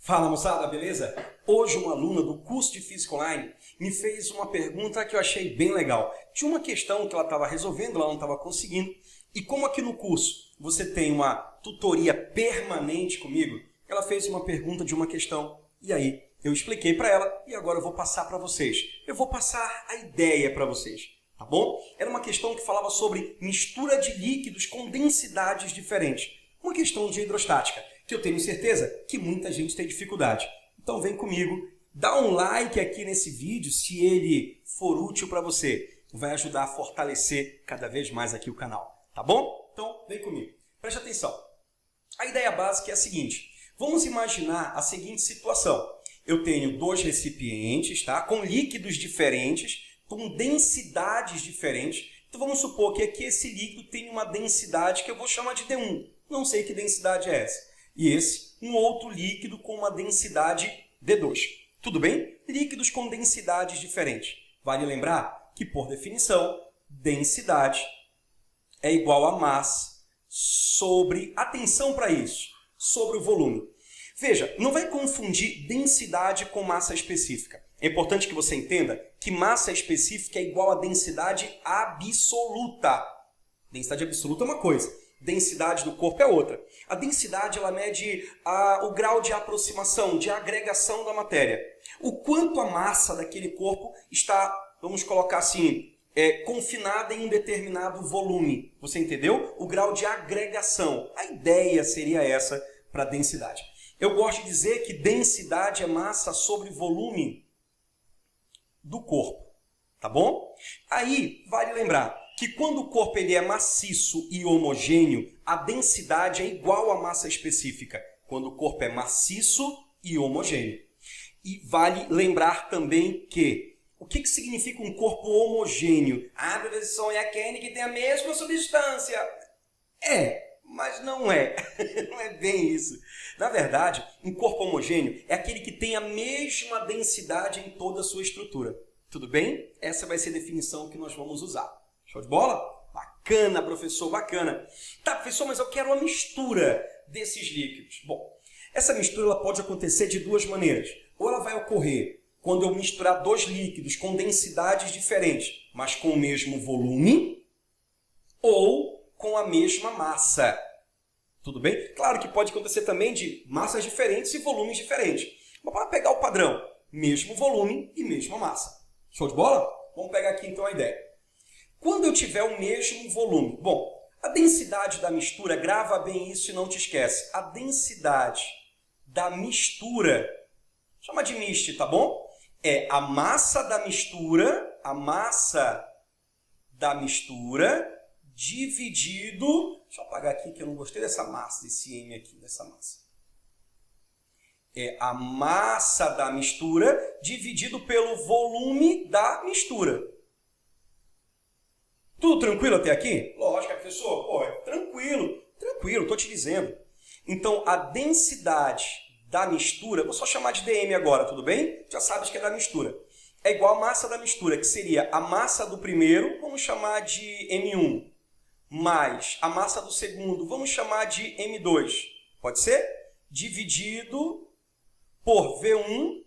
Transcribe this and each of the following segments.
Fala moçada, beleza? Hoje uma aluna do curso de Física Online me fez uma pergunta que eu achei bem legal. Tinha uma questão que ela estava resolvendo, ela não estava conseguindo. E como aqui no curso você tem uma tutoria permanente comigo, ela fez uma pergunta de uma questão. E aí eu expliquei para ela e agora eu vou passar para vocês. Eu vou passar a ideia para vocês, tá bom? Era uma questão que falava sobre mistura de líquidos com densidades diferentes. Uma questão de hidrostática, que eu tenho certeza que muita gente tem dificuldade. Então vem comigo, dá um like aqui nesse vídeo se ele for útil para você. Vai ajudar a fortalecer cada vez mais aqui o canal, tá bom? Então vem comigo. Preste atenção. A ideia básica é a seguinte. Vamos imaginar a seguinte situação. Eu tenho dois recipientes, tá? Com líquidos diferentes, com densidades diferentes. Então vamos supor que aqui esse líquido tem uma densidade que eu vou chamar de D1. Não sei que densidade é essa. E esse, um outro líquido com uma densidade D2. Tudo bem? Líquidos com densidades diferentes. Vale lembrar que, por definição, densidade é igual a massa sobre, atenção para isso, sobre o volume. Veja, não vai confundir densidade com massa específica. É importante que você entenda que massa específica é igual a densidade absoluta. Densidade absoluta é uma coisa. Densidade do corpo é outra. A densidade ela mede o grau de aproximação, de agregação da matéria. O quanto a massa daquele corpo está, vamos colocar assim, confinada em um determinado volume. Você entendeu? O grau de agregação. A ideia seria essa para a densidade. Eu gosto de dizer que densidade é massa sobre volume do corpo. Tá bom? Aí, vale lembrar que quando o corpo ele é maciço e homogêneo, a densidade é igual à massa específica. Quando o corpo é maciço e homogêneo. E vale lembrar também que o que significa um corpo homogêneo? Ah, professor, é aquele que tem a mesma substância. Mas não é. Não é bem isso. Na verdade, um corpo homogêneo é aquele que tem a mesma densidade em toda a sua estrutura. Tudo bem? Essa vai ser a definição que nós vamos usar. Show de bola? Bacana, professor, bacana. Tá, professor, mas eu quero uma mistura desses líquidos. Bom, essa mistura ela pode acontecer de duas maneiras. Ou ela vai ocorrer quando eu misturar dois líquidos com densidades diferentes, mas com o mesmo volume, ou com a mesma massa. Tudo bem? Claro que pode acontecer também de massas diferentes e volumes diferentes. Mas para pegar o padrão, mesmo volume e mesma massa. Show de bola? Vamos pegar aqui então a ideia. Quando eu tiver o mesmo volume, bom, a densidade da mistura, grava bem isso e não te esquece. A densidade da mistura, chama de mist, tá bom? É a massa da mistura dividido, deixa eu apagar aqui que eu não gostei dessa massa, desse M aqui, dessa massa. É a massa da mistura dividido pelo volume da mistura. Tudo tranquilo até aqui? Lógico, professor. Tranquilo, estou te dizendo. Então, a densidade da mistura, vou só chamar de dm agora, tudo bem? Já sabes que é da mistura. É igual a massa da mistura, que seria a massa do primeiro, vamos chamar de M1, mais a massa do segundo, vamos chamar de M2. Pode ser? Dividido por V1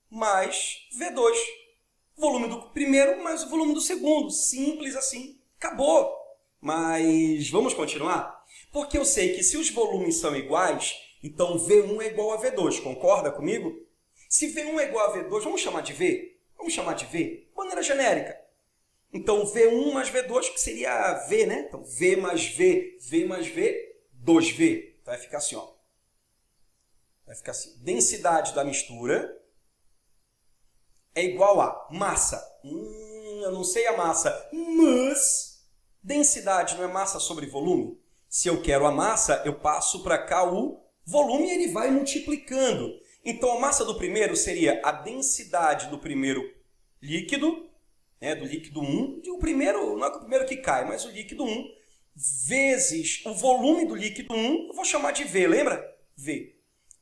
mais V2. Volume do primeiro mais o volume do segundo. Simples assim. Acabou. Mas vamos continuar? Porque eu sei que se os volumes são iguais, então V1 é igual a V2. Concorda comigo? Se V1 é igual a V2, vamos chamar de V? Vamos chamar de V? De maneira genérica. Então V1 mais V2, que seria V, né? Então V mais V, V mais V, 2V. Então vai ficar assim, ó. Vai ficar assim. Densidade da mistura é igual a massa. Eu não sei a massa, mas densidade não é massa sobre volume? Se eu quero a massa, eu passo para cá o volume e ele vai multiplicando. Então a massa do primeiro seria a densidade do primeiro líquido, né, do líquido 1. O primeiro, não é o primeiro que cai, mas o líquido 1, vezes o volume do líquido 1, eu vou chamar de V, lembra? V.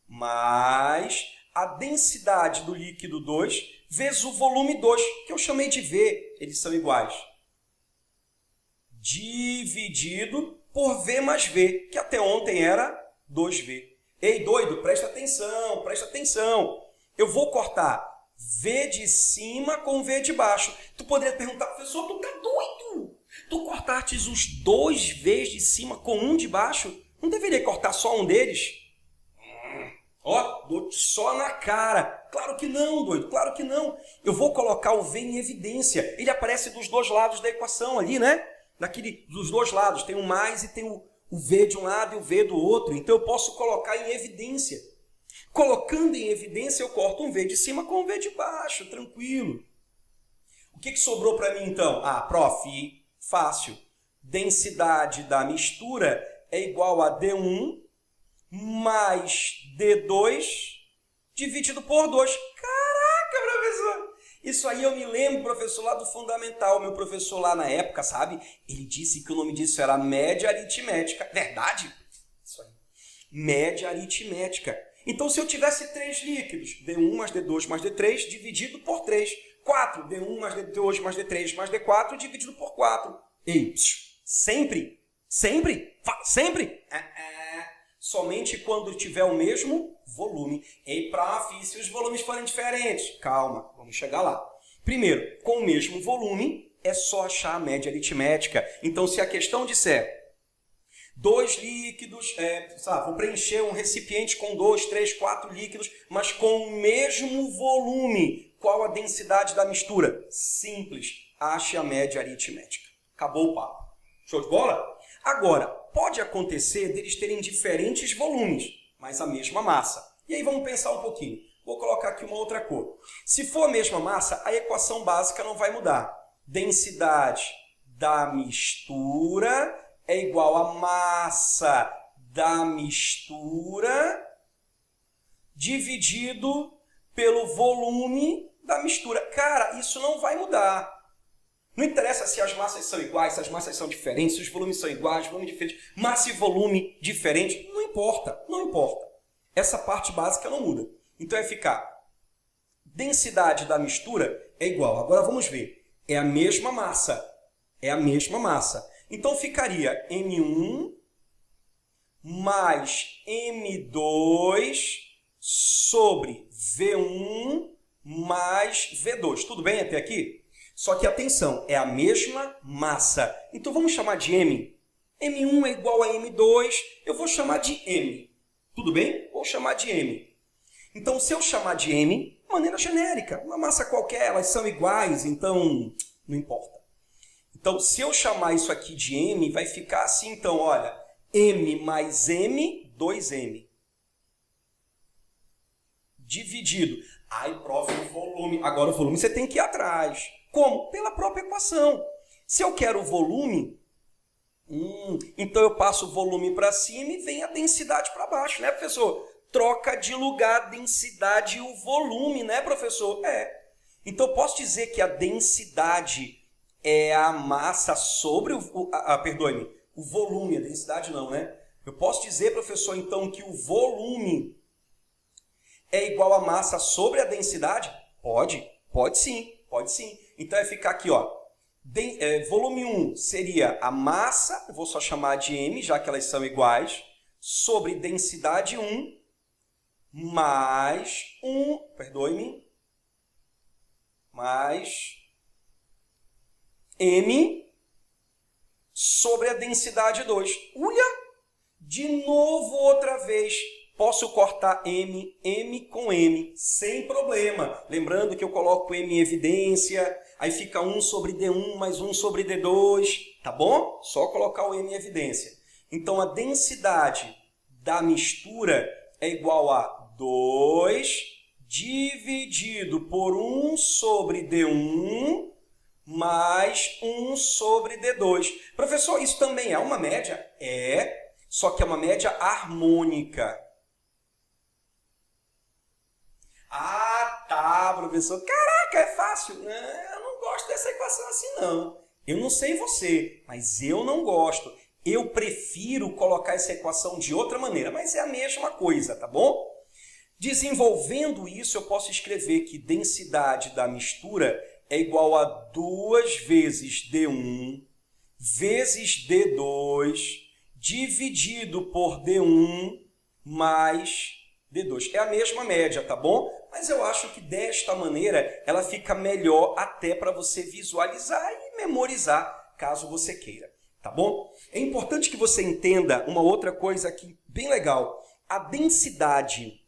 Mais a densidade do líquido 2 vezes o volume 2, que eu chamei de V, eles são iguais. Dividido por V mais V, que até ontem era 2V. Ei, doido, presta atenção, presta atenção. Eu vou cortar V de cima com V de baixo. Tu poderia perguntar, professor, tu tá doido? Tu cortastes os dois V's de cima com um de baixo? Não deveria cortar só um deles? Ó, dou só na cara. Claro que não, doido, claro que não. Eu vou colocar o V em evidência. Ele aparece dos dois lados da equação ali, né? Dos dois lados. Tem o mais e tem o V de um lado e o V do outro. Então eu posso colocar em evidência. Colocando em evidência, eu corto um V de cima com um V de baixo, tranquilo. O que sobrou para mim então? Ah, prof, fácil. Densidade da mistura é igual a D1 mais D2 dividido por 2. Caraca, professor! Isso aí eu me lembro, professor, lá do fundamental. Meu professor lá na época, sabe? Ele disse que o nome disso era média aritmética. Verdade? Isso aí. Média aritmética. Então, se eu tivesse 3 líquidos, D1 mais D2 mais D3 dividido por 3. 4, D1 mais D2 mais D3 mais D4 dividido por 4. Ei, sempre? Sempre? Sempre? Somente quando tiver o mesmo volume. Ei, prof, e se os volumes forem diferentes? Calma, vamos chegar lá. Primeiro, com o mesmo volume, é só achar a média aritmética. Então, se a questão disser 2 líquidos, vou preencher um recipiente com 2, 3, 4 líquidos, mas com o mesmo volume, qual a densidade da mistura? Simples, ache a média aritmética. Acabou o papo. Show de bola? Agora, pode acontecer deles terem diferentes volumes, mas a mesma massa. E aí vamos pensar um pouquinho. Vou colocar aqui uma outra cor. Se for a mesma massa, a equação básica não vai mudar. Densidade da mistura é igual a massa da mistura dividido pelo volume da mistura. Cara, isso não vai mudar. Não interessa se as massas são iguais, se as massas são diferentes, se os volumes são iguais, volume diferente, massa e volume diferente, não importa, não importa. Essa parte básica não muda. Então vai ficar, densidade da mistura é igual. Agora vamos ver, é a mesma massa, Então ficaria M1 mais M2 sobre V1 mais V2. Tudo bem até aqui? Só que, atenção, é a mesma massa. Então, vamos chamar de M. M1 é igual a M2. Eu vou chamar de M. Tudo bem? Vou chamar de M. Então, se eu chamar de M, de maneira genérica, uma massa qualquer, elas são iguais, então não importa. Então, se eu chamar isso aqui de M, vai ficar assim, então, olha, M mais M, 2M. Dividido. Ai, prof, o volume. Agora o volume você tem que ir atrás. Como? Pela própria equação. Se eu quero o volume, então eu passo o volume para cima e vem a densidade para baixo, né, professor? Troca de lugar a densidade e o volume, né, professor? Então eu posso dizer que a densidade é a massa sobre o volume, a densidade não, né? Eu posso dizer, professor, então, que o volume é igual a massa sobre a densidade? Pode sim. Então vai ficar aqui, ó. Volume 1 seria a massa, eu vou só chamar de M, já que elas são iguais, sobre densidade 1 mais mais M sobre a densidade 2. Olha! De novo, outra vez. Posso cortar M com M, sem problema. Lembrando que eu coloco M em evidência, aí fica 1 sobre D1 mais 1 sobre D2, tá bom? Só colocar o M em evidência. Então, a densidade da mistura é igual a 2 dividido por 1 sobre D1 mais 1 sobre D2. Professor, isso também é uma média? Só que é uma média harmônica. Ah, tá, professor. Caraca, é fácil. Eu não gosto dessa equação assim, não. Eu não sei você, mas eu não gosto. Eu prefiro colocar essa equação de outra maneira, mas é a mesma coisa, tá bom? Desenvolvendo isso, eu posso escrever que densidade da mistura é igual a 2 vezes D1 vezes D2 dividido por D1 mais D2. É a mesma média, tá bom? Mas eu acho que desta maneira ela fica melhor até para você visualizar e memorizar, caso você queira, tá bom? É importante que você entenda uma outra coisa aqui bem legal. A densidade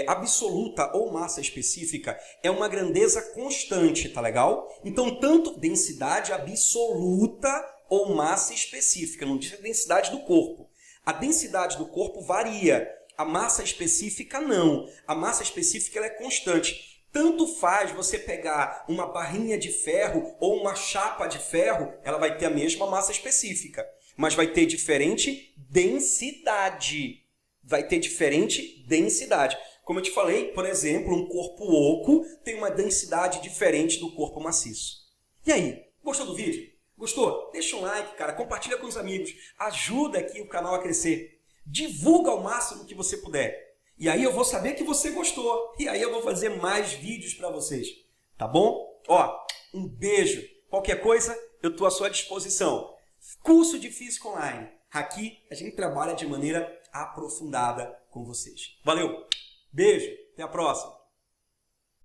absoluta ou massa específica é uma grandeza constante, tá legal? Então, tanto densidade absoluta ou massa específica, não diz a densidade do corpo. A densidade do corpo varia, a massa específica não. A massa específica ela é constante. Tanto faz você pegar uma barrinha de ferro ou uma chapa de ferro, ela vai ter a mesma massa específica, mas vai ter diferente densidade. Vai ter diferente densidade. Como eu te falei, por exemplo, um corpo oco tem uma densidade diferente do corpo maciço. E aí, gostou do vídeo? Gostou? Deixa um like, cara, compartilha com os amigos, ajuda aqui o canal a crescer. Divulga ao máximo que você puder. E aí eu vou saber que você gostou. E aí eu vou fazer mais vídeos para vocês. Tá bom? Ó, um beijo. Qualquer coisa, eu estou à sua disposição. Curso de Física Online. Aqui a gente trabalha de maneira aprofundada com vocês. Valeu! Beijo! Até a próxima!